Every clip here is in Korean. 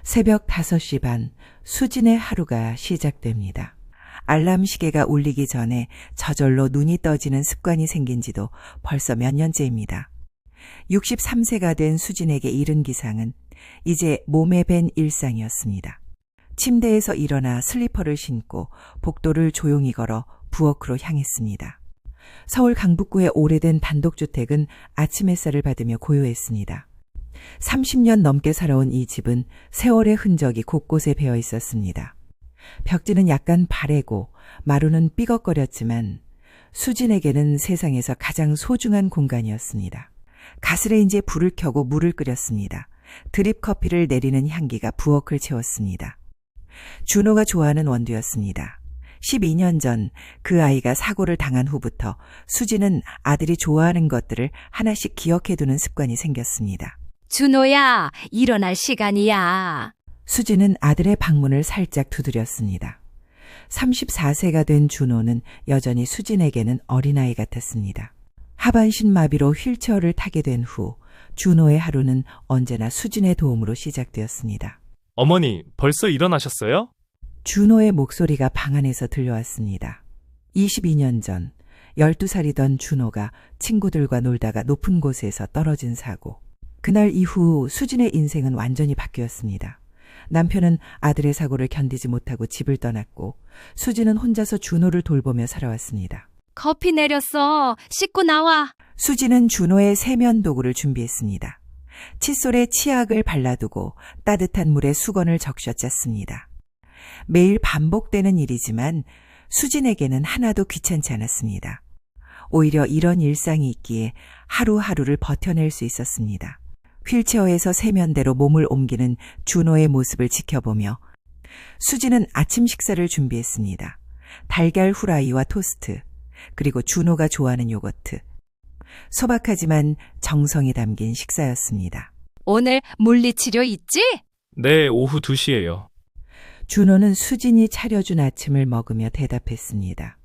새벽 5시 반, 수진의 하루가 시작됩니다. 알람 시계가 울리기 전에 저절로 눈이 떠지는 습관이 생긴 지도 벌써 몇 년째입니다. 63세가 된 수진에게 이른 기상은 이제 몸에 밴 일상이었습니다. 침대에서 일어나 슬리퍼를 신고 복도를 조용히 걸어 부엌으로 향했습니다. 서울 강북구의 오래된 단독주택은 아침 햇살을 받으며 고요했습니다. 30년 넘게 살아온 이 집은 세월의 흔적이 곳곳에 배어 있었습니다. 벽지는 약간 바래고 마루는 삐걱거렸지만 수진에게는 세상에서 가장 소중한 공간이었습니다. 가스레인지에 불을 켜고 물을 끓였습니다. 드립 커피를 내리는 향기가 부엌을 채웠습니다. 준호가 좋아하는 원두였습니다. 12년 전 그 아이가 사고를 당한 후부터 수진은 아들이 좋아하는 것들을 하나씩 기억해두는 습관이 생겼습니다. 준호야, 일어날 시간이야. 수진은 아들의 방문을 살짝 두드렸습니다. 34세가 된 준호는 여전히 수진에게는 어린아이 같았습니다. 하반신 마비로 휠체어를 타게 된 후 준호의 하루는 언제나 수진의 도움으로 시작되었습니다. 어머니, 벌써 일어나셨어요? 준호의 목소리가 방 안에서 들려왔습니다. 22년 전 12살이던 준호가 친구들과 놀다가 높은 곳에서 떨어진 사고. 그날 이후 수진의 인생은 완전히 바뀌었습니다. 남편은 아들의 사고를 견디지 못하고 집을 떠났고 수진은 혼자서 준호를 돌보며 살아왔습니다. 커피 내렸어. 씻고 나와. 수진은 준호의 세면 도구를 준비했습니다. 칫솔에 치약을 발라두고 따뜻한 물에 수건을 적셔 짰습니다. 매일 반복되는 일이지만 수진에게는 하나도 귀찮지 않았습니다. 오히려 이런 일상이 있기에 하루하루를 버텨낼 수 있었습니다. 휠체어에서 세면대로 몸을 옮기는 준호의 모습을 지켜보며 수진은 아침 식사를 준비했습니다. 달걀 후라이와 토스트, 그리고 준호가 좋아하는 요거트. 소박하지만 정성이 담긴 식사였습니다. 오늘 물리치료 있지? 네, 오후 2시예요. 준호는 수진이 차려준 아침을 먹으며 대답했습니다.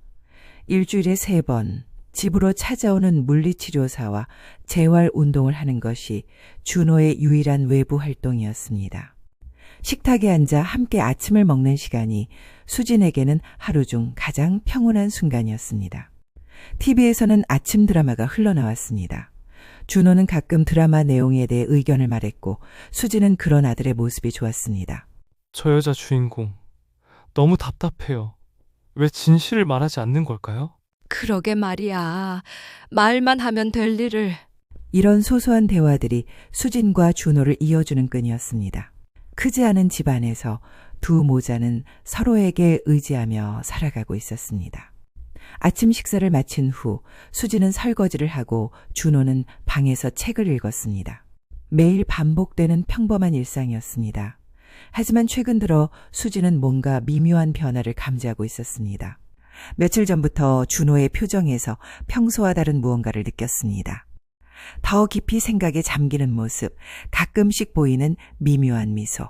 일주일에 3번 집으로 찾아오는 물리치료사와 재활 운동을 하는 것이 준호의 유일한 외부 활동이었습니다. 식탁에 앉아 함께 아침을 먹는 시간이 수진에게는 하루 중 가장 평온한 순간이었습니다. TV에서는 아침 드라마가 흘러나왔습니다. 준호는 가끔 드라마 내용에 대해 의견을 말했고 수진은 그런 아들의 모습이 좋았습니다. 저 여자 주인공, 너무 답답해요. 왜 진실을 말하지 않는 걸까요? 그러게 말이야. 말만 하면 될 일을. 이런 소소한 대화들이 수진과 준호를 이어주는 끈이었습니다. 크지 않은 집안에서 두 모자는 서로에게 의지하며 살아가고 있었습니다. 아침 식사를 마친 후 수진은 설거지를 하고 준호는 방에서 책을 읽었습니다. 매일 반복되는 평범한 일상이었습니다. 하지만 최근 들어 수진은 뭔가 미묘한 변화를 감지하고 있었습니다. 며칠 전부터 준호의 표정에서 평소와 다른 무언가를 느꼈습니다. 더 깊이 생각에 잠기는 모습, 가끔씩 보이는 미묘한 미소.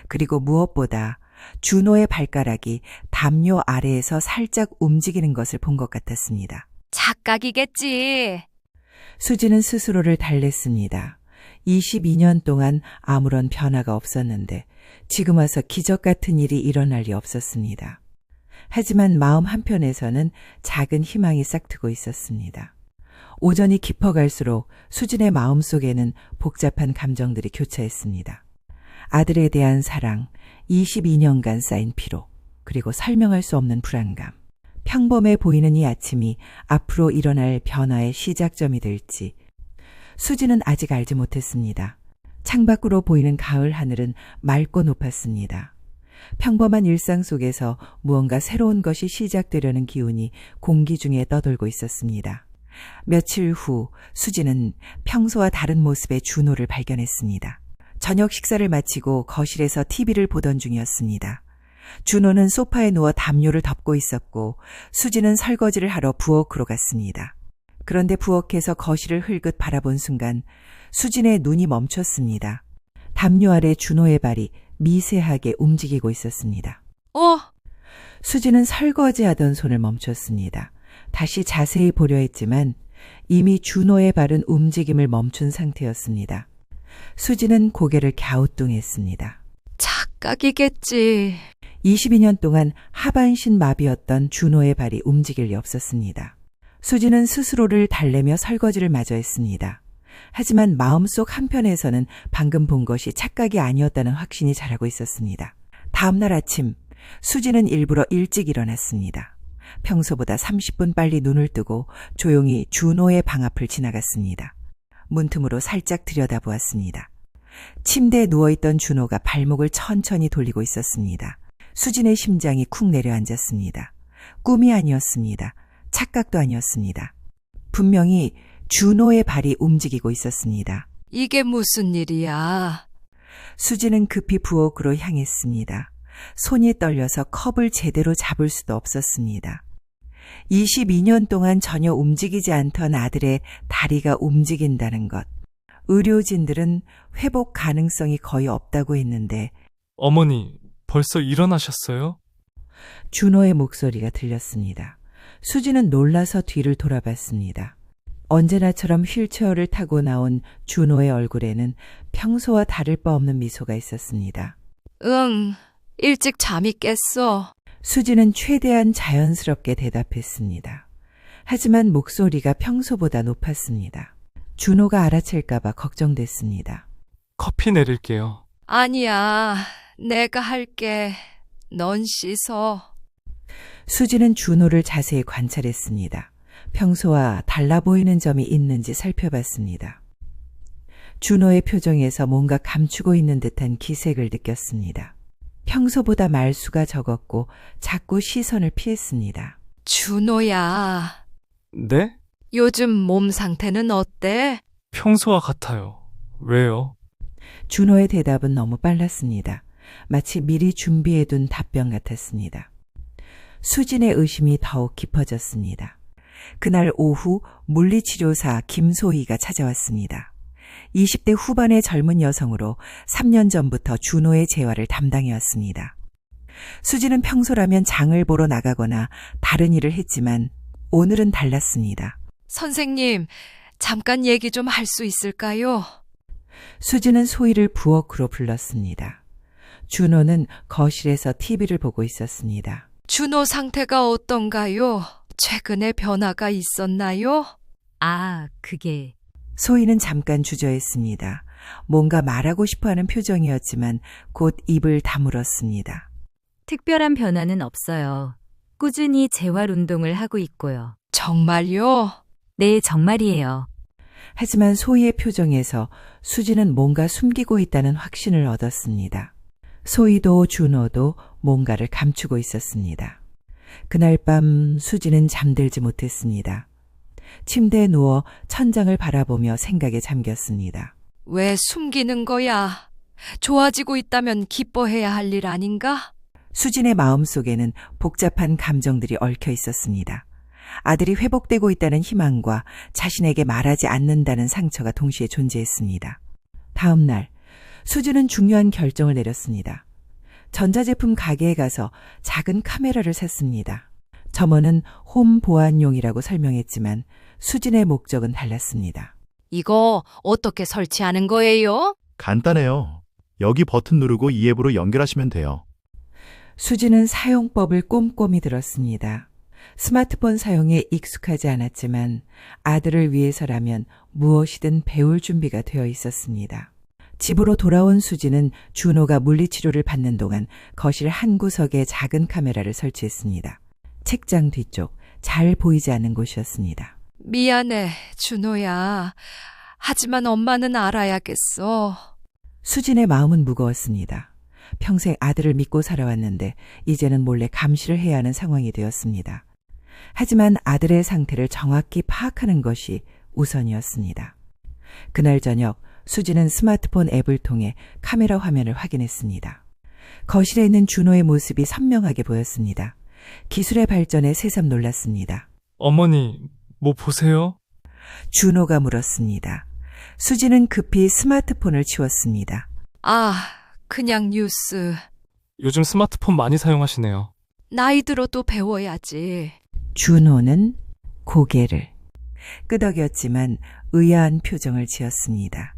그리고 무엇보다 준호의 발가락이 담요 아래에서 살짝 움직이는 것을 본 것 같았습니다. 착각이겠지. 수지는 스스로를 달랬습니다. 22년 동안 아무런 변화가 없었는데 지금 와서 기적 같은 일이 일어날 리 없었습니다. 하지만 마음 한편에서는 작은 희망이 싹트고 있었습니다. 오전이 깊어갈수록 수진의 마음속에는 복잡한 감정들이 교차했습니다. 아들에 대한 사랑, 22년간 쌓인 피로, 그리고 설명할 수 없는 불안감. 평범해 보이는 이 아침이 앞으로 일어날 변화의 시작점이 될지 수진은 아직 알지 못했습니다. 창밖으로 보이는 가을 하늘은 맑고 높았습니다. 평범한 일상 속에서 무언가 새로운 것이 시작되려는 기운이 공기 중에 떠돌고 있었습니다. 며칠 후 수진은 평소와 다른 모습의 준호를 발견했습니다. 저녁 식사를 마치고 거실에서 TV를 보던 중이었습니다. 준호는 소파에 누워 담요를 덮고 있었고 수진은 설거지를 하러 부엌으로 갔습니다. 그런데 부엌에서 거실을 흘끗 바라본 순간 수진의 눈이 멈췄습니다. 담요 아래 준호의 발이 미세하게 움직이고 있었습니다. 수진은 설거지하던 손을 멈췄습니다. 다시 자세히 보려 했지만 이미 준호의 발은 움직임을 멈춘 상태였습니다. 수진은 고개를 갸우뚱했습니다. 착각이겠지. 22년 동안 하반신 마비였던 준호의 발이 움직일 리 없었습니다. 수지는 스스로를 달래며 설거지를 마저 했습니다. 하지만 마음속 한편에서는 방금 본 것이 착각이 아니었다는 확신이 자라고 있었습니다. 다음 날 아침, 수지는 일부러 일찍 일어났습니다. 평소보다 30분 빨리 눈을 뜨고 조용히 준호의 방 앞을 지나갔습니다. 문틈으로 살짝 들여다보았습니다. 침대에 누워있던 준호가 발목을 천천히 돌리고 있었습니다. 수진의 심장이 쿵 내려앉았습니다. 꿈이 아니었습니다. 착각도 아니었습니다. 분명히 준호의 발이 움직이고 있었습니다. 이게 무슨 일이야? 수지는 급히 부엌으로 향했습니다. 손이 떨려서 컵을 제대로 잡을 수도 없었습니다. 22년 동안 전혀 움직이지 않던 아들의 다리가 움직인다는 것. 의료진들은 회복 가능성이 거의 없다고 했는데 어머니, 벌써 일어나셨어요? 준호의 목소리가 들렸습니다. 수지는 놀라서 뒤를 돌아봤습니다. 언제나처럼 휠체어를 타고 나온 준호의 얼굴에는 평소와 다를 바 없는 미소가 있었습니다. 응, 일찍 잠이 깼어. 수지는 최대한 자연스럽게 대답했습니다. 하지만 목소리가 평소보다 높았습니다. 준호가 알아챌까봐 걱정됐습니다. 커피 내릴게요. 아니야, 내가 할게. 넌 씻어. 수지는 준호를 자세히 관찰했습니다. 평소와 달라 보이는 점이 있는지 살펴봤습니다. 준호의 표정에서 뭔가 감추고 있는 듯한 기색을 느꼈습니다. 평소보다 말수가 적었고 자꾸 시선을 피했습니다. 준호야, 네? 요즘 몸 상태는 어때? 평소와 같아요. 왜요? 준호의 대답은 너무 빨랐습니다. 마치 미리 준비해둔 답변 같았습니다. 수진의 의심이 더욱 깊어졌습니다. 그날 오후 물리치료사 김소희가 찾아왔습니다. 20대 후반의 젊은 여성으로 3년 전부터 준호의 재활을 담당해왔습니다. 수지는 평소라면 장을 보러 나가거나 다른 일을 했지만 오늘은 달랐습니다. 선생님, 잠깐 얘기 좀 할 수 있을까요? 수지는 소희를 부엌으로 불렀습니다. 준호는 거실에서 TV를 보고 있었습니다. 준호 상태가 어떤가요? 최근에 변화가 있었나요? 아, 그게 소희는 잠깐 주저했습니다. 뭔가 말하고 싶어하는 표정이었지만 곧 입을 다물었습니다. 특별한 변화는 없어요. 꾸준히 재활 운동을 하고 있고요. 정말요? 네, 정말이에요. 하지만 소희의 표정에서 수지는 뭔가 숨기고 있다는 확신을 얻었습니다. 소희도 준호도 뭔가를 감추고 있었습니다. 그날 밤 수지는 잠들지 못했습니다. 침대에 누워 천장을 바라보며 생각에 잠겼습니다. 왜 숨기는 거야? 좋아지고 있다면 기뻐해야 할 일 아닌가? 수진의 마음속에는 복잡한 감정들이 얽혀 있었습니다. 아들이 회복되고 있다는 희망과 자신에게 말하지 않는다는 상처가 동시에 존재했습니다. 다음 날 수진은 중요한 결정을 내렸습니다. 전자제품 가게에 가서 작은 카메라를 샀습니다. 점원은 홈 보안용이라고 설명했지만 수진의 목적은 달랐습니다. 이거 어떻게 설치하는 거예요? 간단해요. 여기 버튼 누르고 이 앱으로 연결하시면 돼요. 수진은 사용법을 꼼꼼히 들었습니다. 스마트폰 사용에 익숙하지 않았지만 아들을 위해서라면 무엇이든 배울 준비가 되어 있었습니다. 집으로 돌아온 수지는 준호가 물리치료를 받는 동안 거실 한 구석에 작은 카메라를 설치했습니다. 책장 뒤쪽, 잘 보이지 않는 곳이었습니다. 미안해, 준호야. 하지만 엄마는 알아야겠어. 수진의 마음은 무거웠습니다. 평생 아들을 믿고 살아왔는데 이제는 몰래 감시를 해야 하는 상황이 되었습니다. 하지만 아들의 상태를 정확히 파악하는 것이 우선이었습니다. 그날 저녁 수지는 스마트폰 앱을 통해 카메라 화면을 확인했습니다. 거실에 있는 준호의 모습이 선명하게 보였습니다. 기술의 발전에 새삼 놀랐습니다. 어머니, 뭐 보세요? 준호가 물었습니다. 수지는 급히 스마트폰을 치웠습니다. 아, 그냥 뉴스. 요즘 스마트폰 많이 사용하시네요. 나이 들어도 배워야지. 준호는 고개를 끄덕였지만 의아한 표정을 지었습니다.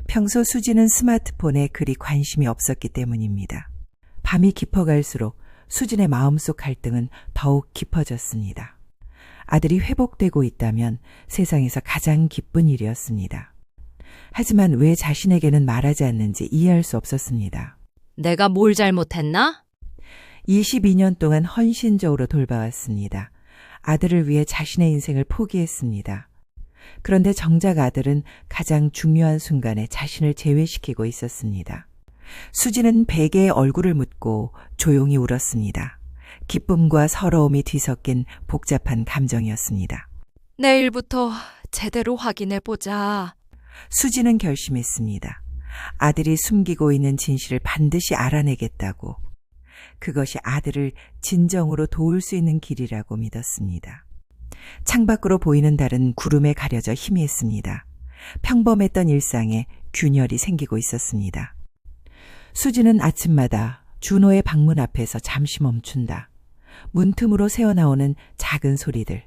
평소 수지는 스마트폰에 그리 관심이 없었기 때문입니다. 밤이 깊어갈수록 수진의 마음속 갈등은 더욱 깊어졌습니다. 아들이 회복되고 있다면 세상에서 가장 기쁜 일이었습니다. 하지만 왜 자신에게는 말하지 않는지 이해할 수 없었습니다. 내가 뭘 잘못했나? 22년 동안 헌신적으로 돌봐왔습니다. 아들을 위해 자신의 인생을 포기했습니다. 그런데 정작 아들은 가장 중요한 순간에 자신을 제외시키고 있었습니다. 수지는 베개에 얼굴을 묻고 조용히 울었습니다. 기쁨과 서러움이 뒤섞인 복잡한 감정이었습니다. 내일부터 제대로 확인해보자. 수지는 결심했습니다. 아들이 숨기고 있는 진실을 반드시 알아내겠다고. 그것이 아들을 진정으로 도울 수 있는 길이라고 믿었습니다. 창밖으로 보이는 달은 구름에 가려져 희미했습니다. 평범했던 일상에 균열이 생기고 있었습니다. 수지는 아침마다 준호의 방문 앞에서 잠시 멈춘다. 문틈으로 새어나오는 작은 소리들,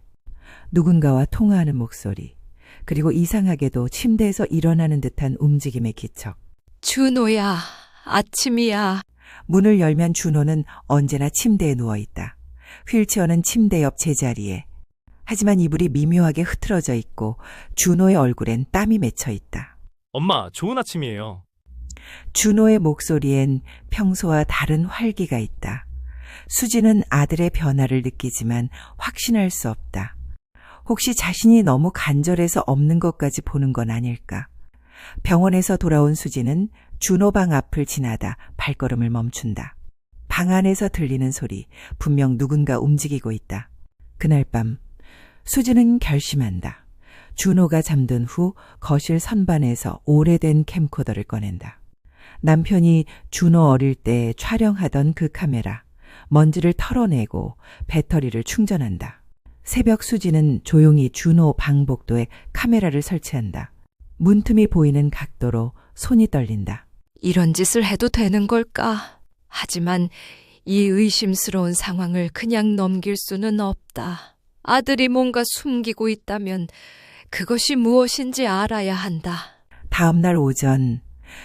누군가와 통화하는 목소리, 그리고 이상하게도 침대에서 일어나는 듯한 움직임의 기척. 준호야, 아침이야. 문을 열면 준호는 언제나 침대에 누워있다. 휠체어는 침대 옆 제자리에. 하지만 이불이 미묘하게 흐트러져 있고 준호의 얼굴엔 땀이 맺혀 있다. 엄마, 좋은 아침이에요. 준호의 목소리엔 평소와 다른 활기가 있다. 수지는 아들의 변화를 느끼지만 확신할 수 없다. 혹시 자신이 너무 간절해서 없는 것까지 보는 건 아닐까? 병원에서 돌아온 수지는 준호 방 앞을 지나다 발걸음을 멈춘다. 방 안에서 들리는 소리, 분명 누군가 움직이고 있다. 그날 밤 수지는 결심한다. 준호가 잠든 후 거실 선반에서 오래된 캠코더를 꺼낸다. 남편이 준호 어릴 때 촬영하던 그 카메라, 먼지를 털어내고 배터리를 충전한다. 새벽 수지는 조용히 준호 방 복도에 카메라를 설치한다. 문틈이 보이는 각도로 손이 떨린다. 이런 짓을 해도 되는 걸까? 하지만 이 의심스러운 상황을 그냥 넘길 수는 없다. 아들이 뭔가 숨기고 있다면 그것이 무엇인지 알아야 한다. 다음 날 오전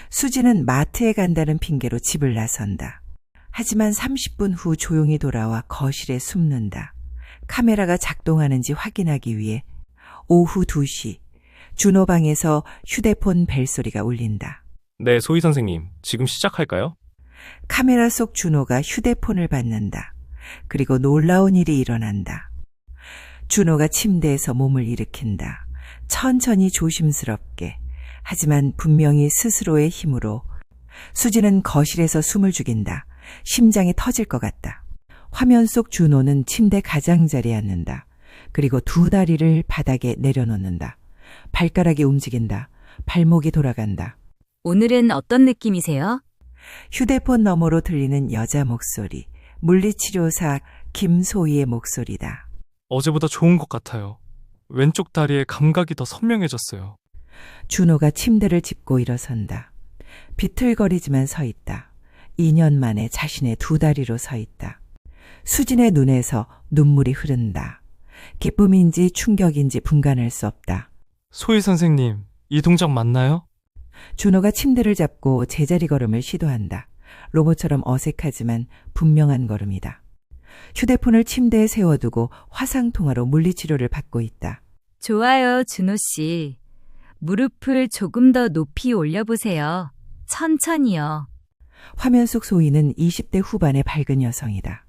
수지는 마트에 간다는 핑계로 집을 나선다. 하지만 30분 후 조용히 돌아와 거실에 숨는다. 카메라가 작동하는지 확인하기 위해 오후 2시 준호 방에서 휴대폰 벨소리가 울린다. 네, 소희 선생님. 지금 시작할까요? 카메라 속 준호가 휴대폰을 받는다. 그리고 놀라운 일이 일어난다. 준호가 침대에서 몸을 일으킨다. 천천히 조심스럽게. 하지만 분명히 스스로의 힘으로. 수지는 거실에서 숨을 죽인다. 심장이 터질 것 같다. 화면 속 준호는 침대 가장자리에 앉는다. 그리고 두 다리를 바닥에 내려놓는다. 발가락이 움직인다. 발목이 돌아간다. 오늘은 어떤 느낌이세요? 휴대폰 너머로 들리는 여자 목소리. 물리치료사 김소희의 목소리다. 어제보다 좋은 것 같아요. 왼쪽 다리에 감각이 더 선명해졌어요. 준호가 침대를 짚고 일어선다. 비틀거리지만 서 있다. 2년 만에 자신의 두 다리로 서 있다. 수진의 눈에서 눈물이 흐른다. 기쁨인지 충격인지 분간할 수 없다. 소희 선생님, 이 동작 맞나요? 준호가 침대를 잡고 제자리 걸음을 시도한다. 로봇처럼 어색하지만 분명한 걸음이다. 휴대폰을 침대에 세워두고 화상통화로 물리치료를 받고 있다. 좋아요, 준호 씨. 무릎을 조금 더 높이 올려보세요. 천천히요. 화면 속 소희는 20대 후반의 밝은 여성이다.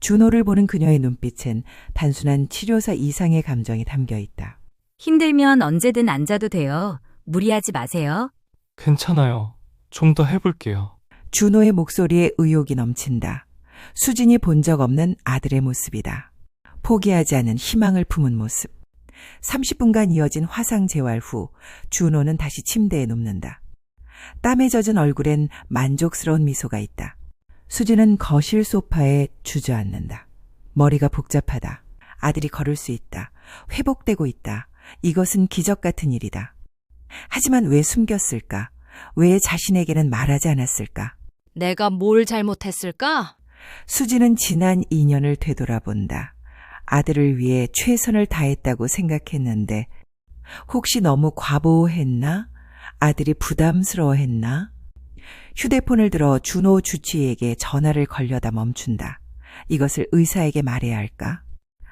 준호를 보는 그녀의 눈빛엔 단순한 치료사 이상의 감정이 담겨 있다. 힘들면 언제든 앉아도 돼요. 무리하지 마세요. 괜찮아요. 좀 더 해볼게요. 준호의 목소리에 의욕이 넘친다. 수진이 본 적 없는 아들의 모습이다. 포기하지 않은 희망을 품은 모습. 30분간 이어진 화상 재활 후 준호는 다시 침대에 눕는다. 땀에 젖은 얼굴엔 만족스러운 미소가 있다. 수진은 거실 소파에 주저앉는다. 머리가 복잡하다. 아들이 걸을 수 있다. 회복되고 있다. 이것은 기적 같은 일이다. 하지만 왜 숨겼을까? 왜 자신에게는 말하지 않았을까? 내가 뭘 잘못했을까? 수지는 지난 2년을 되돌아본다. 아들을 위해 최선을 다했다고 생각했는데 혹시 너무 과보했나? 아들이 부담스러워했나? 휴대폰을 들어 준호 주치의에게 전화를 걸려다 멈춘다. 이것을 의사에게 말해야 할까?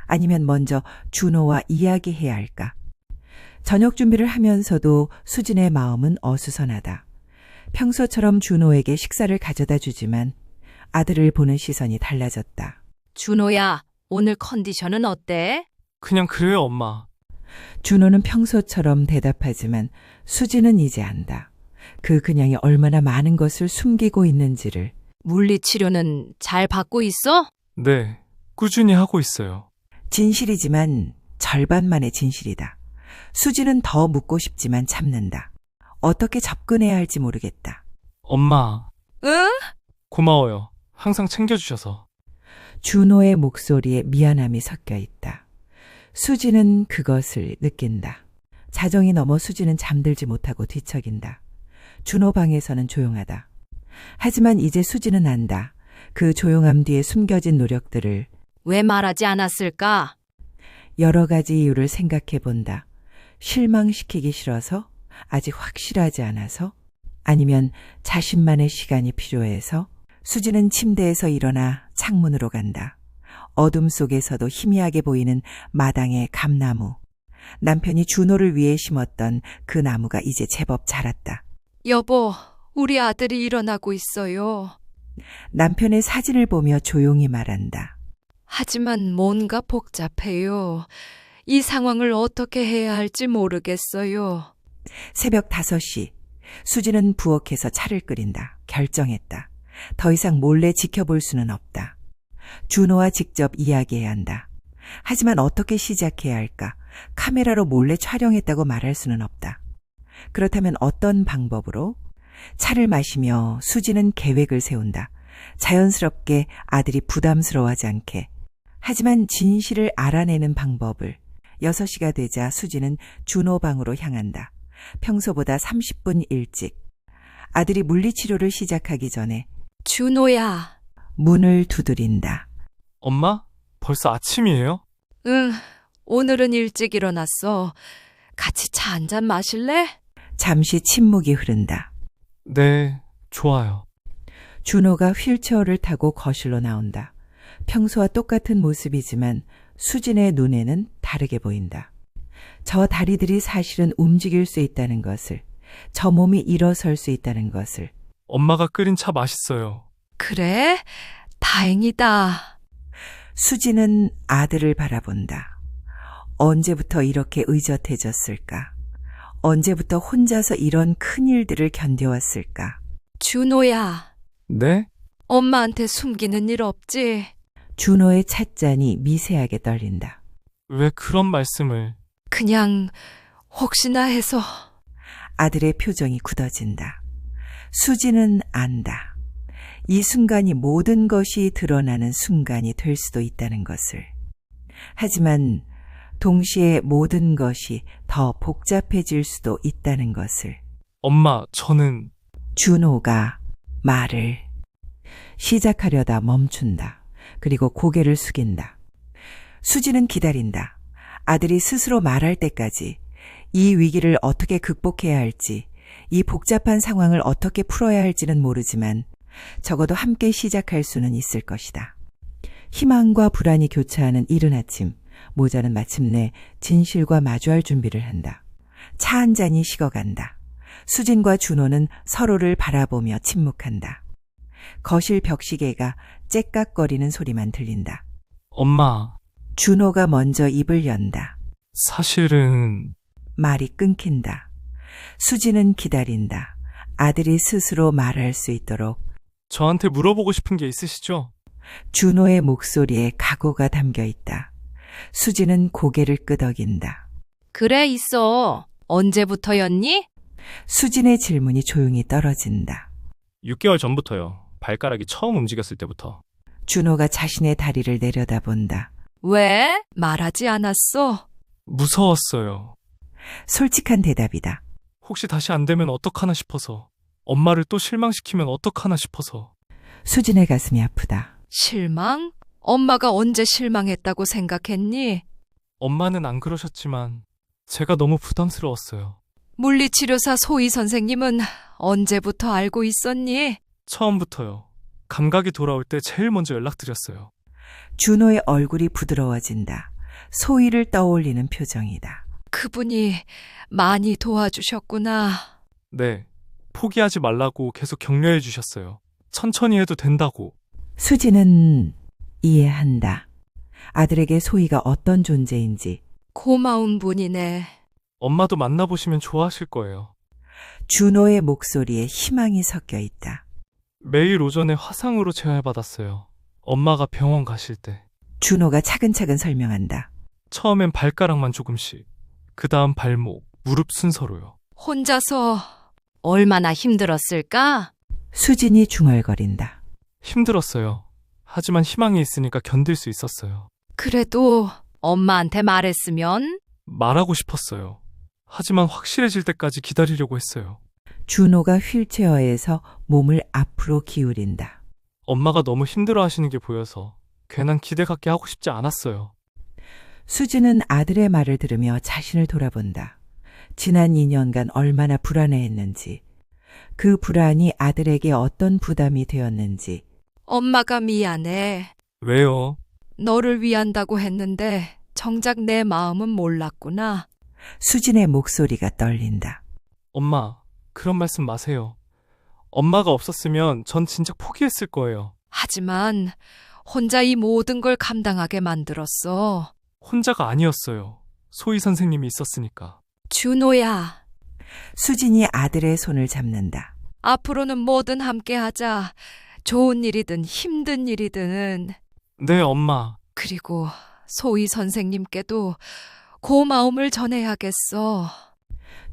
아니면 먼저 준호와 이야기해야 할까? 저녁 준비를 하면서도 수진의 마음은 어수선하다. 평소처럼 준호에게 식사를 가져다 주지만 아들을 보는 시선이 달라졌다. 준호야, 오늘 컨디션은 어때? 그냥 그래요, 엄마. 준호는 평소처럼 대답하지만 수진은 이제 안다. 그 그냥이 얼마나 많은 것을 숨기고 있는지를. 물리치료는 잘 받고 있어? 네, 꾸준히 하고 있어요. 진실이지만 절반만의 진실이다. 수진은 더 묻고 싶지만 참는다. 어떻게 접근해야 할지 모르겠다. 엄마, 응? 고마워요. 항상 챙겨주셔서. 준호의 목소리에 미안함이 섞여 있다. 수진은 그것을 느낀다. 자정이 넘어 수진은 잠들지 못하고 뒤척인다. 준호 방에서는 조용하다. 하지만 이제 수진은 안다. 그 조용함 뒤에 숨겨진 노력들을. 왜 말하지 않았을까? 여러 가지 이유를 생각해 본다. 실망시키기 싫어서? 아직 확실하지 않아서? 아니면 자신만의 시간이 필요해서? 수진은 침대에서 일어나 창문으로 간다. 어둠 속에서도 희미하게 보이는 마당의 감나무. 남편이 준호를 위해 심었던 그 나무가 이제 제법 자랐다. 여보, 우리 아들이 일어나고 있어요. 남편의 사진을 보며 조용히 말한다. 하지만 뭔가 복잡해요. 이 상황을 어떻게 해야 할지 모르겠어요. 새벽 5시. 수진은 부엌에서 차를 끓인다. 결정했다. 더 이상 몰래 지켜볼 수는 없다. 준호와 직접 이야기해야 한다. 하지만 어떻게 시작해야 할까? 카메라로 몰래 촬영했다고 말할 수는 없다. 그렇다면 어떤 방법으로? 차를 마시며 수진은 계획을 세운다. 자연스럽게 아들이 부담스러워하지 않게. 하지만 진실을 알아내는 방법을. 6시가 되자 수진은 준호 방으로 향한다. 평소보다 30분 일찍. 아들이 물리치료를 시작하기 전에 준호야. 문을 두드린다. 엄마? 벌써 아침이에요? 응, 오늘은 일찍 일어났어. 같이 차 한 잔 마실래? 잠시 침묵이 흐른다. 네, 좋아요. 준호가 휠체어를 타고 거실로 나온다. 평소와 똑같은 모습이지만 수진의 눈에는 다르게 보인다. 저 다리들이 사실은 움직일 수 있다는 것을, 저 몸이 일어설 수 있다는 것을. 엄마가 끓인 차 맛있어요. 그래? 다행이다. 수진은 아들을 바라본다. 언제부터 이렇게 의젓해졌을까? 언제부터 혼자서 이런 큰일들을 견뎌왔을까? 준호야, 네? 엄마한테 숨기는 일 없지? 준호의 찻잔이 미세하게 떨린다. 왜 그런 말씀을... 그냥 혹시나 해서. 아들의 표정이 굳어진다. 수진은 안다. 이 순간이 모든 것이 드러나는 순간이 될 수도 있다는 것을. 하지만 동시에 모든 것이 더 복잡해질 수도 있다는 것을. 엄마, 저는... 준호가 말을 시작하려다 멈춘다. 그리고 고개를 숙인다. 수지는 기다린다. 아들이 스스로 말할 때까지 이 위기를 어떻게 극복해야 할지, 이 복잡한 상황을 어떻게 풀어야 할지는 모르지만 적어도 함께 시작할 수는 있을 것이다. 희망과 불안이 교차하는 이른 아침, 모자는 마침내 진실과 마주할 준비를 한다. 차 한 잔이 식어간다. 수진과 준호는 서로를 바라보며 침묵한다. 거실 벽시계가 째깍거리는 소리만 들린다. 엄마, 준호가 먼저 입을 연다. 사실은... 말이 끊긴다. 수진은 기다린다. 아들이 스스로 말할 수 있도록. 저한테 물어보고 싶은 게 있으시죠? 준호의 목소리에 각오가 담겨 있다. 수진은 고개를 끄덕인다. 그래, 있어. 언제부터였니? 수진의 질문이 조용히 떨어진다. 6개월 전부터요. 발가락이 처음 움직였을 때부터. 준호가 자신의 다리를 내려다본다. 왜? 말하지 않았어? 무서웠어요. 솔직한 대답이다. 혹시 다시 안 되면 어떡하나 싶어서. 엄마를 또 실망시키면 어떡하나 싶어서. 수진의 가슴이 아프다. 실망? 엄마가 언제 실망했다고 생각했니? 엄마는 안 그러셨지만 제가 너무 부담스러웠어요. 물리치료사 소희 선생님은 언제부터 알고 있었니? 처음부터요. 감각이 돌아올 때 제일 먼저 연락드렸어요. 준호의 얼굴이 부드러워진다. 소희를 떠올리는 표정이다. 그분이 많이 도와주셨구나. 네. 포기하지 말라고 계속 격려해 주셨어요. 천천히 해도 된다고. 수지는 이해한다. 아들에게 소희가 어떤 존재인지. 고마운 분이네. 엄마도 만나보시면 좋아하실 거예요. 준호의 목소리에 희망이 섞여 있다. 매일 오전에 화상으로 재활받았어요. 엄마가 병원 가실 때. 준호가 차근차근 설명한다. 처음엔 발가락만 조금씩. 그 다음 발목, 무릎 순서로요. 혼자서 얼마나 힘들었을까? 수진이 중얼거린다. 힘들었어요. 하지만 희망이 있으니까 견딜 수 있었어요. 그래도 엄마한테 말했으면? 말하고 싶었어요. 하지만 확실해질 때까지 기다리려고 했어요. 준호가 휠체어에서 몸을 앞으로 기울인다. 엄마가 너무 힘들어 하시는 게 보여서 괜한 기대 갖게 하고 싶지 않았어요. 수지는 아들의 말을 들으며 자신을 돌아본다. 지난 2년간 얼마나 불안해했는지, 그 불안이 아들에게 어떤 부담이 되었는지. 엄마가 미안해. 왜요? 너를 위한다고 했는데 정작 내 마음은 몰랐구나. 수진의 목소리가 떨린다. 엄마, 그런 말씀 마세요. 엄마가 없었으면 전 진짜 포기했을 거예요. 하지만 혼자 이 모든 걸 감당하게 만들었어. 혼자가 아니었어요. 소희 선생님이 있었으니까. 준호야, 수진이 아들의 손을 잡는다. 앞으로는 뭐든 함께 하자. 좋은 일이든 힘든 일이든. 네, 엄마. 그리고 소희 선생님께도 고마움을 전해야겠어.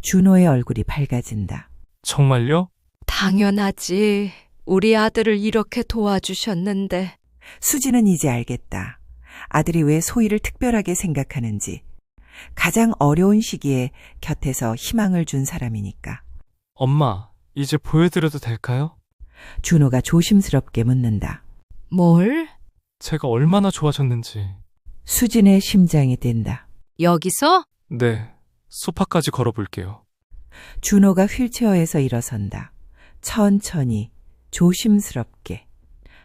준호의 얼굴이 밝아진다. 정말요? 당연하지. 우리 아들을 이렇게 도와주셨는데. 수지는 이제 알겠다. 아들이 왜 소희를 특별하게 생각하는지. 가장 어려운 시기에 곁에서 희망을 준 사람이니까. 엄마, 이제 보여드려도 될까요? 준호가 조심스럽게 묻는다. 뭘? 제가 얼마나 좋아졌는지. 수진의 심장이 뛴다. 여기서? 네, 소파까지 걸어볼게요. 준호가 휠체어에서 일어선다. 천천히, 조심스럽게.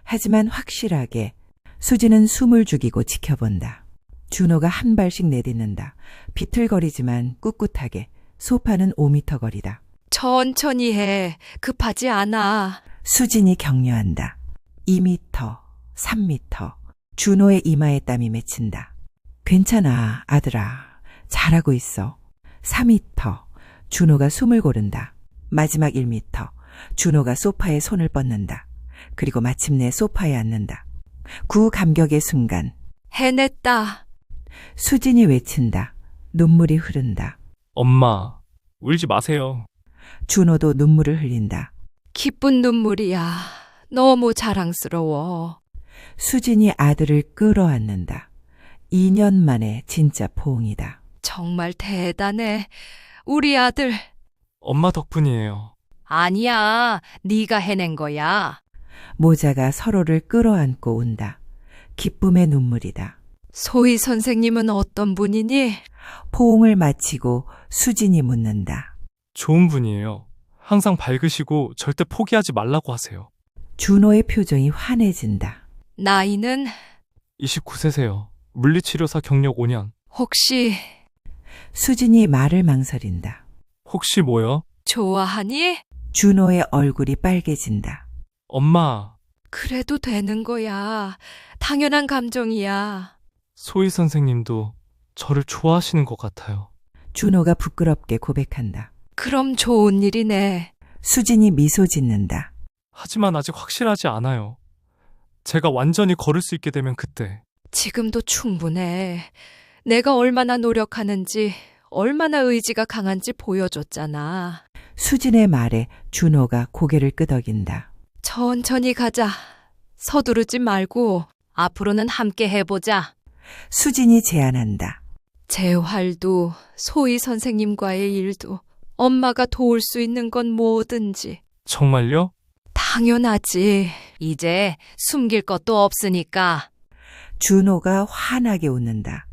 하지만 확실하게. 수지는 숨을 죽이고 지켜본다. 준호가 한 발씩 내딛는다. 비틀거리지만 꿋꿋하게. 소파는 5미터 거리다. 천천히 해. 급하지 않아. 수진이 격려한다. 2미터, 3미터. 준호의 이마에 땀이 맺힌다. 괜찮아, 아들아. 잘하고 있어. 4미터. 준호가 숨을 고른다. 마지막 1미터. 준호가 소파에 손을 뻗는다. 그리고 마침내 소파에 앉는다. 구감격의 순간. 해냈다. 수진이 외친다. 눈물이 흐른다. 엄마, 울지 마세요. 준호도 눈물을 흘린다. 기쁜 눈물이야. 너무 자랑스러워. 수진이 아들을 끌어안는다. 2년 만에 진짜 포옹이다. 정말 대단해. 우리 아들. 엄마 덕분이에요. 아니야. 네가 해낸 거야. 모자가 서로를 끌어안고 운다. 기쁨의 눈물이다. 소희 선생님은 어떤 분이니? 포옹을 마치고 수진이 묻는다. 좋은 분이에요. 항상 밝으시고 절대 포기하지 말라고 하세요. 준호의 표정이 환해진다. 나이는 29세세요. 물리치료사 경력 5년. 혹시 수진이 말을 망설인다. 혹시 뭐요? 좋아하니? 준호의 얼굴이 빨개진다. 엄마, 그래도 되는 거야. 당연한 감정이야. 소희 선생님도 저를 좋아하시는 것 같아요. 준호가 부끄럽게 고백한다. 그럼 좋은 일이네. 수진이 미소 짓는다. 하지만 아직 확실하지 않아요. 제가 완전히 걸을 수 있게 되면 그때. 지금도 충분해. 내가 얼마나 노력하는지, 얼마나 의지가 강한지 보여줬잖아. 수진의 말에 준호가 고개를 끄덕인다. 천천히 가자. 서두르지 말고 앞으로는 함께 해보자. 수진이 제안한다. 재활도 소희 선생님과의 일도 엄마가 도울 수 있는 건 뭐든지. 정말요? 당연하지. 이제 숨길 것도 없으니까. 준호가 환하게 웃는다.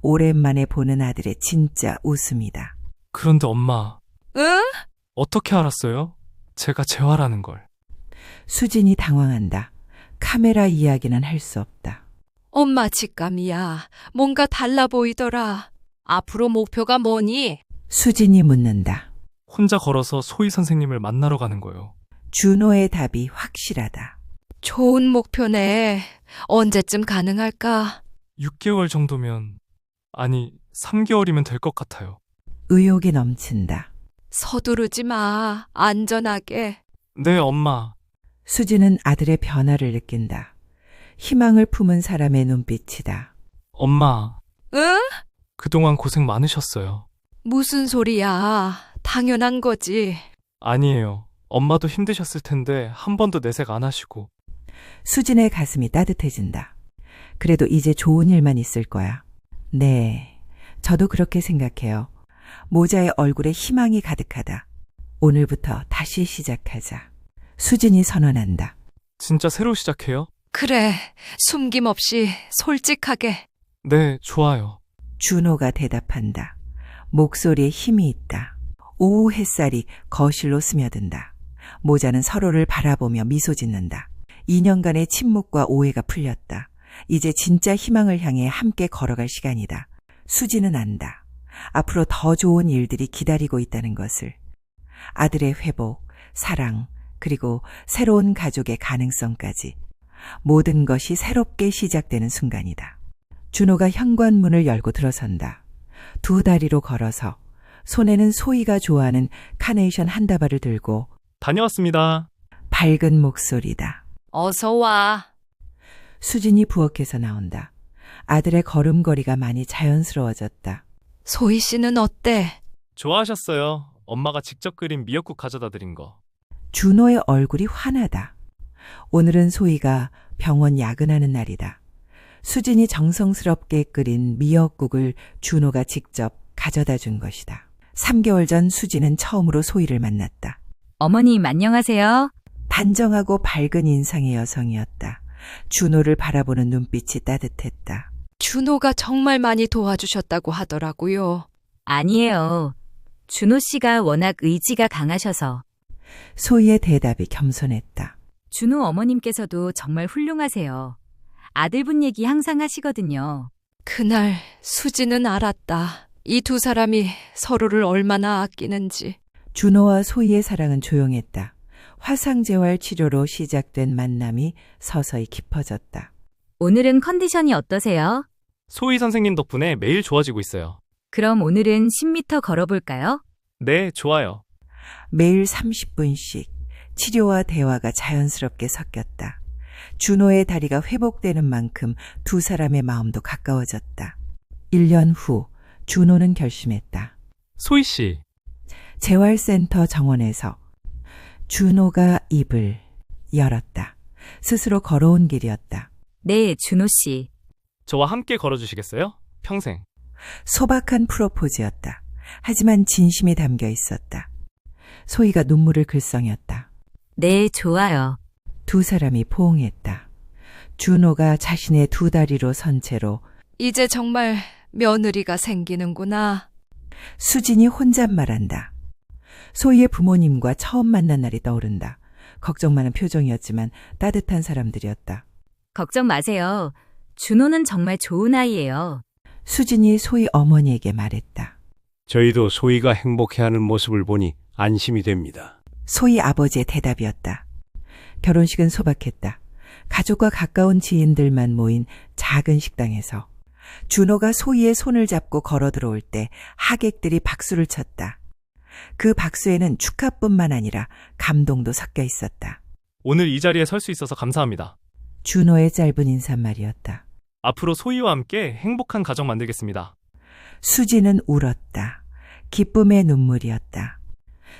오랜만에 보는 아들의 진짜 웃음이다. 그런데 엄마, 응? 어떻게 알았어요? 제가 재활하는 걸. 수진이 당황한다. 카메라 이야기는 할 수 없다. 엄마 직감이야. 뭔가 달라 보이더라. 앞으로 목표가 뭐니? 수진이 묻는다. 혼자 걸어서 소희 선생님을 만나러 가는 거예요. 준호의 답이 확실하다. 좋은 목표네. 언제쯤 가능할까? 6개월 정도면, 아니, 3개월이면 될 것 같아요. 의욕이 넘친다. 서두르지 마. 안전하게. 네, 엄마. 수진은 아들의 변화를 느낀다. 희망을 품은 사람의 눈빛이다. 엄마, 응? 그동안 고생 많으셨어요. 무슨 소리야. 당연한 거지. 아니에요. 엄마도 힘드셨을 텐데 한 번도 내색 안 하시고. 수진의 가슴이 따뜻해진다. 그래도 이제 좋은 일만 있을 거야. 네, 저도 그렇게 생각해요. 모자의 얼굴에 희망이 가득하다. 오늘부터 다시 시작하자. 수진이 선언한다. 진짜 새로 시작해요? 그래. 숨김없이 솔직하게. 네, 좋아요. 준호가 대답한다. 목소리에 힘이 있다. 오후 햇살이 거실로 스며든다. 모자는 서로를 바라보며 미소 짓는다. 2년간의 침묵과 오해가 풀렸다. 이제 진짜 희망을 향해 함께 걸어갈 시간이다. 수지는 안다. 앞으로 더 좋은 일들이 기다리고 있다는 것을. 아들의 회복, 사랑, 그리고 새로운 가족의 가능성까지. 모든 것이 새롭게 시작되는 순간이다. 준호가 현관문을 열고 들어선다. 두 다리로 걸어서 손에는 소희가 좋아하는 카네이션 한 다발을 들고 다녀왔습니다. 밝은 목소리다. 어서 와. 수진이 부엌에서 나온다. 아들의 걸음걸이가 많이 자연스러워졌다. 소희 씨는 어때? 좋아하셨어요. 엄마가 직접 끓인 미역국 가져다 드린 거. 준호의 얼굴이 환하다. 오늘은 소희가 병원 야근하는 날이다. 수진이 정성스럽게 끓인 미역국을 준호가 직접 가져다 준 것이다. 3개월 전 수진은 처음으로 소희를 만났다. 어머님, 안녕하세요. 단정하고 밝은 인상의 여성이었다. 준호를 바라보는 눈빛이 따뜻했다. 준호가 정말 많이 도와주셨다고 하더라고요. 아니에요. 준호 씨가 워낙 의지가 강하셔서. 소희의 대답이 겸손했다. 준호 어머님께서도 정말 훌륭하세요. 아들분 얘기 항상 하시거든요. 그날 수지는 알았다. 이 두 사람이 서로를 얼마나 아끼는지. 준호와 소희의 사랑은 조용했다. 화상재활 치료로 시작된 만남이 서서히 깊어졌다. 오늘은 컨디션이 어떠세요? 소희 선생님 덕분에 매일 좋아지고 있어요. 그럼 오늘은 10m 걸어볼까요? 네, 좋아요. 매일 30분씩 치료와 대화가 자연스럽게 섞였다. 준호의 다리가 회복되는 만큼 두 사람의 마음도 가까워졌다. 1년 후 준호는 결심했다. 소희 씨, 재활센터 정원에서 준호가 입을 열었다. 스스로 걸어온 길이었다. 네, 준호 씨. 저와 함께 걸어주시겠어요? 평생. 소박한 프로포즈였다. 하지만 진심이 담겨 있었다. 소희가 눈물을 글썽였다. 네, 좋아요. 두 사람이 포옹했다. 준호가 자신의 두 다리로 선 채로 이제 정말 며느리가 생기는구나. 수진이 혼잣말한다. 소희의 부모님과 처음 만난 날이 떠오른다. 걱정 많은 표정이었지만 따뜻한 사람들이었다. 걱정 마세요. 준호는 정말 좋은 아이예요. 수진이 소희 어머니에게 말했다. 저희도 소희가 행복해하는 모습을 보니 안심이 됩니다. 소희 아버지의 대답이었다. 결혼식은 소박했다. 가족과 가까운 지인들만 모인 작은 식당에서 준호가 소희의 손을 잡고 걸어 들어올 때 하객들이 박수를 쳤다. 그 박수에는 축하뿐만 아니라 감동도 섞여 있었다. 오늘 이 자리에 설 수 있어서 감사합니다. 준호의 짧은 인사말이었다. 앞으로 소희와 함께 행복한 가정 만들겠습니다. 수지는 울었다. 기쁨의 눈물이었다.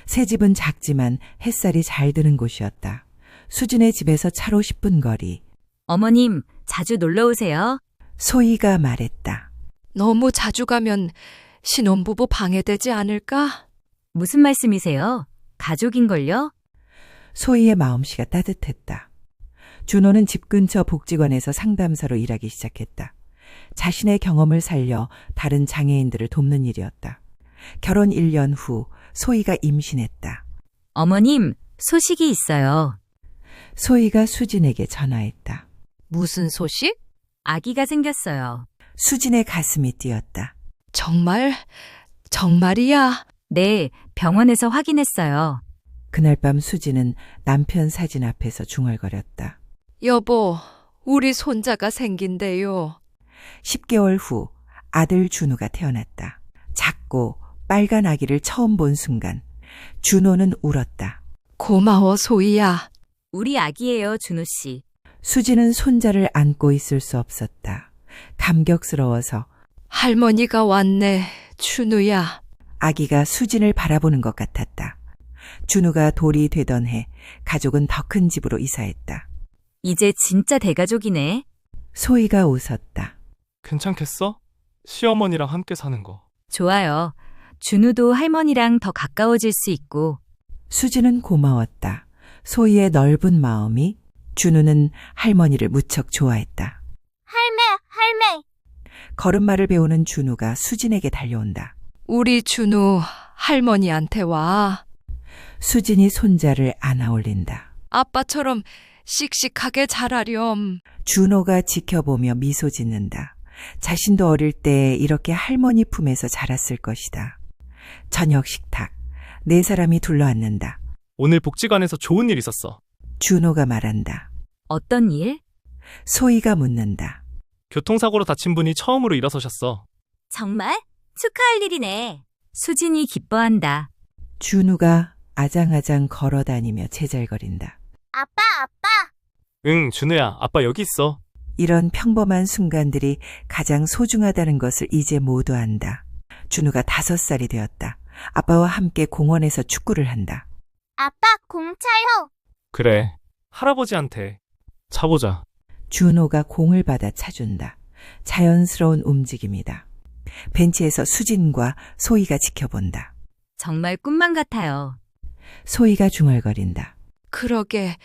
새 집은 작지만 햇살이 잘 드는 곳이었다. 수진의 집에서 차로 10분 거리. 어머님, 자주 놀러 오세요. 소희가 말했다. 너무 자주 가면 신혼부부 방해되지 않을까? 무슨 말씀이세요? 가족인걸요? 소희의 마음씨가 따뜻했다. 준호는 집 근처 복지관에서 상담사로 일하기 시작했다. 자신의 경험을 살려 다른 장애인들을 돕는 일이었다. 결혼 1년 후 소희가 임신했다. 어머님, 소식이 있어요. 소희가 수진에게 전화했다. 무슨 소식? 아기가 생겼어요. 수진의 가슴이 뛰었다. 정말? 정말이야? 네, 병원에서 확인했어요. 그날 밤 수진은 남편 사진 앞에서 중얼거렸다. 여보, 우리 손자가 생긴대요. 10개월 후 아들 준우가 태어났다. 작고 빨간 아기를 처음 본 순간 준호는 울었다. 고마워, 소희야. 우리 아기예요, 준우 씨. 수지는 손자를 안고 있을 수 없었다. 감격스러워서 할머니가 왔네, 준우야. 아기가 수진을 바라보는 것 같았다. 준우가 돌이 되던 해 가족은 더 큰 집으로 이사했다. 이제 진짜 대가족이네. 소희가 웃었다. 괜찮겠어? 시어머니랑 함께 사는 거. 좋아요. 준우도 할머니랑 더 가까워질 수 있고. 수지는 고마웠다. 소희의 넓은 마음이 준우는 할머니를 무척 좋아했다. 할매. 걸음마를 배우는 준우가 수진에게 달려온다. 우리 준우 할머니한테 와. 수진이 손자를 안아 올린다. 아빠처럼 씩씩하게 자라렴. 준호가 지켜보며 미소 짓는다. 자신도 어릴 때 이렇게 할머니 품에서 자랐을 것이다. 저녁 식탁. 네 사람이 둘러앉는다. 오늘 복지관에서 좋은 일 있었어. 준호가 말한다. 어떤 일? 소희가 묻는다. 교통사고로 다친 분이 처음으로 일어서셨어. 정말? 축하할 일이네. 수진이 기뻐한다. 준우가 아장아장 걸어다니며 제잘거린다. 아빠. 응, 준우야, 아빠 여기 있어. 이런 평범한 순간들이 가장 소중하다는 것을 이제 모두 안다. 준우가 5살이 되었다. 아빠와 함께 공원에서 축구를 한다. 아빠 공 차요. 그래, 할아버지한테 차보자. 준호가 공을 받아 차준다. 자연스러운 움직임이다. 벤치에서 수진과 소희가 지켜본다. 정말 꿈만 같아요. 소희가 중얼거린다. 그러게,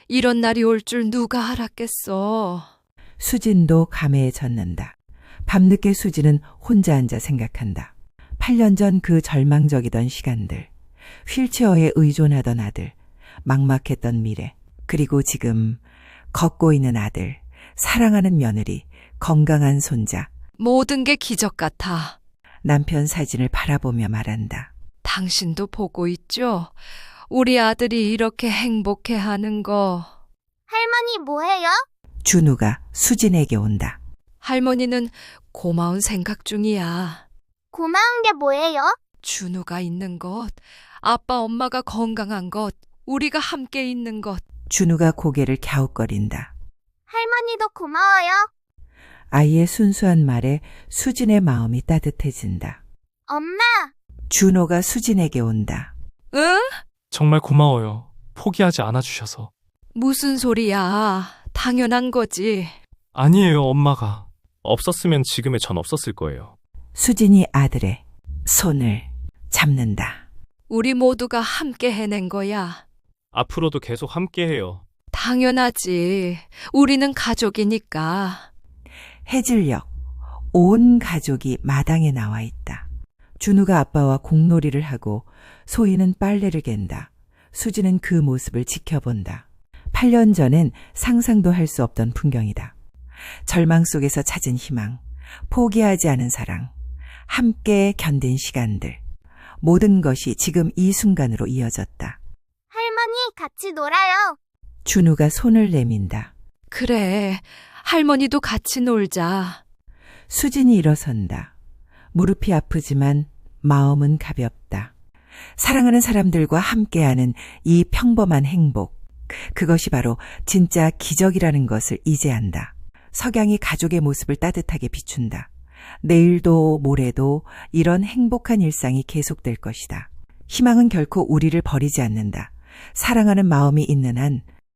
이런 날이 올 줄 누가 알았겠어. 수진도 감회에 젖는다. 밤늦게 수진은 혼자 앉아 생각한다. 8년 전 그 절망적이던 시간들, 휠체어에 의존하던 아들, 막막했던 미래, 그리고 지금 걷고 있는 아들, 사랑하는 며느리, 건강한 손자, 모든 게 기적 같아. 남편 사진을 바라보며 말한다. 당신도 보고 있죠? 우리 아들이 이렇게 행복해 하는 거. 할머니 뭐해요? 준우가 수진에게 온다. 할머니는 고마운 생각 중이야. 고마운 게 뭐예요? 준우가 있는 것, 아빠 엄마가 건강한 것, 우리가 함께 있는 것. 준우가 고개를 갸웃거린다. 할머니도 고마워요. 아이의 순수한 말에 수진의 마음이 따뜻해진다. 엄마. 준호가 수진에게 온다. 응? 정말 고마워요. 포기하지 않아주셔서. 무슨 소리야. 당연한 거지. 아니에요, 엄마가. 없었으면 지금의 전 없었을 거예요. 수진이 아들의 손을 잡는다. 우리 모두가 함께 해낸 거야. 앞으로도 계속 함께해요. 당연하지. 우리는 가족이니까. 해질녘 온 가족이 마당에 나와 있다. 준우가 아빠와 공놀이를 하고 소희는 빨래를 갠다. 수지는 그 모습을 지켜본다. 8년 전엔 상상도 할 수 없던 풍경이다. 절망 속에서 찾은 희망, 포기하지 않은 사랑, 함께 견딘 시간들, 모든 것이 지금 이 순간으로 이어졌다. 할머니 같이 놀아요. 준우가 손을 내민다. 그래. 할머니도 같이 놀자. 수진이 일어선다. 무릎이 아프지만 마음은 가볍다. 사랑하는 사람들과 함께하는 이 평범한 행복. 그것이 바로 진짜 기적이라는 것을 이제 안다. 석양이 가족의 모습을 따뜻하게 비춘다. 내일도 모레도 이런 행복한 일상이 계속될 것이다. 희망은 결코 우리를 버리지 않는다. 사랑하는 마음이 있는 한